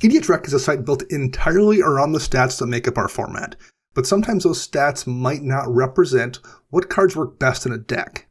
EDH Rec is a site built entirely around the stats that make up our format, but sometimes those stats might not represent what cards work best in a deck.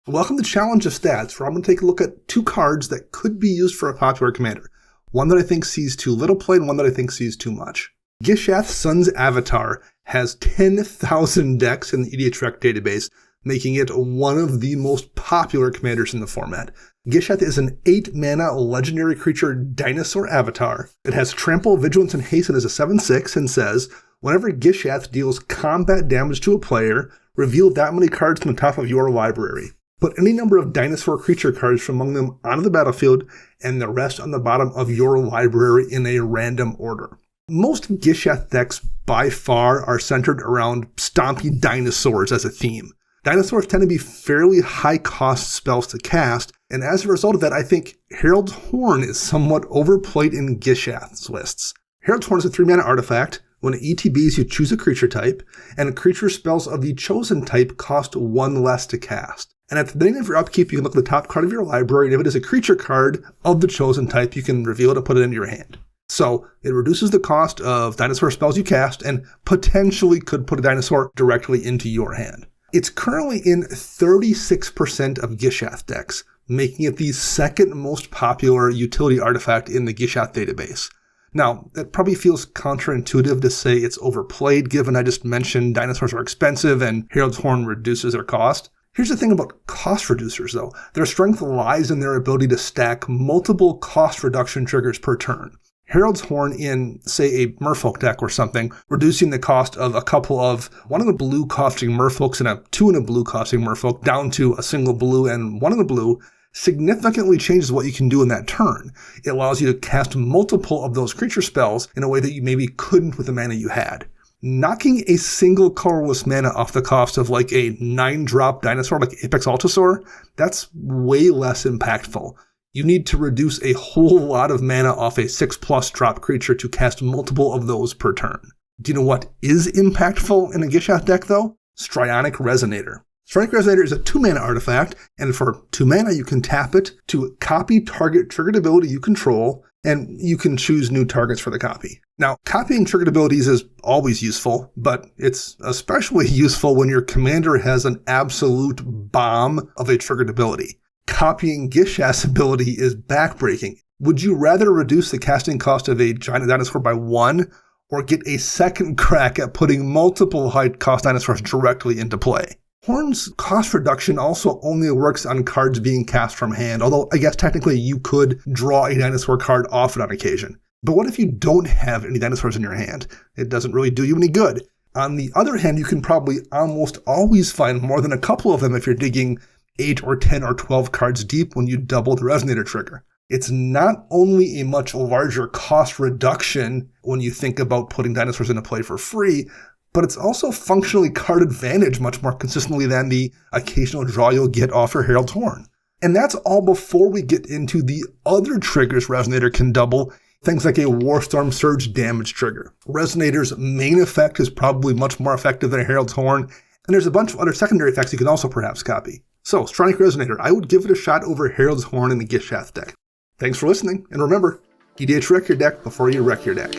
Welcome to Challenge of Stats, where I'm going to take a look at 2 cards that could be used for a popular commander. One that I think sees too little play and one that I think sees too much. Gishath Sun's Avatar has 10,000 decks in the EDH Rec database, making it one of the most popular commanders in the format. Gishath is an 8-mana legendary creature dinosaur avatar. It has Trample, Vigilance, and Haste and is a 7/6 and says, whenever Gishath deals combat damage to a player, reveal that many cards from the top of your library. Put any number of dinosaur creature cards from among them onto the battlefield and the rest on the bottom of your library in a random order. Most Gishath decks by far are centered around stompy dinosaurs as a theme. Dinosaurs tend to be fairly high-cost spells to cast, and as a result of that, I think Herald's Horn is somewhat overplayed in Gishath's lists. Herald's Horn is a 3-mana artifact. When it ETBs, you choose a creature type, and creature spells of the chosen type cost 1 less to cast. And at the beginning of your upkeep, you can look at the top card of your library, and if it is a creature card of the chosen type, you can reveal it and put it into your hand. So it reduces the cost of dinosaur spells you cast, and potentially could put a dinosaur directly into your hand. It's currently in 36% of Gishath decks, making it the second most popular utility artifact in the Gishath database. Now, it probably feels counterintuitive to say it's overplayed, given I just mentioned dinosaurs are expensive and Herald's Horn reduces their cost. Here's the thing about cost reducers, though. Their strength lies in their ability to stack multiple cost reduction triggers per turn. Herald's Horn in, say, a Merfolk deck or something, reducing the cost of a couple of 1 in a blue costing Merfolks and a 2 in a blue costing Merfolk down to a single blue and 1 in a blue, significantly changes what you can do in that turn. It allows you to cast multiple of those creature spells in a way that you maybe couldn't with the mana you had. Knocking a single colorless mana off the cost of like a 9-drop dinosaur like Apex Altasaur, that's way less impactful. You need to reduce a whole lot of mana off a 6+ drop creature to cast multiple of those per turn. Do you know what is impactful in a Gishath deck though? Strionic Resonator. Strionic Resonator is a 2-mana artifact, and for 2 mana you can tap it to copy target triggered ability you control, and you can choose new targets for the copy. Now, copying triggered abilities is always useful, but it's especially useful when your commander has an absolute bomb of a triggered ability. Copying Gishath's ability is backbreaking. Would you rather reduce the casting cost of a giant dinosaur by 1, or get a second crack at putting multiple high-cost dinosaurs directly into play? Horn's cost reduction also only works on cards being cast from hand, although I guess technically you could draw a dinosaur card off it on occasion. But what if you don't have any dinosaurs in your hand? It doesn't really do you any good. On the other hand, you can probably almost always find more than a couple of them if you're digging 8 or 10 or 12 cards deep when you double the Resonator trigger. It's not only a much larger cost reduction when you think about putting dinosaurs into play for free, but it's also functionally card advantage much more consistently than the occasional draw you'll get off your Herald's Horn. And that's all before we get into the other triggers Resonator can double, things like a Warstorm Surge damage trigger. Resonator's main effect is probably much more effective than a Herald's Horn, and there's a bunch of other secondary effects you can also perhaps copy. So, Strionic Resonator, I would give it a shot over Herald's Horn in the Gishath deck. Thanks for listening, and remember, EDH Rec your deck before you wreck your deck.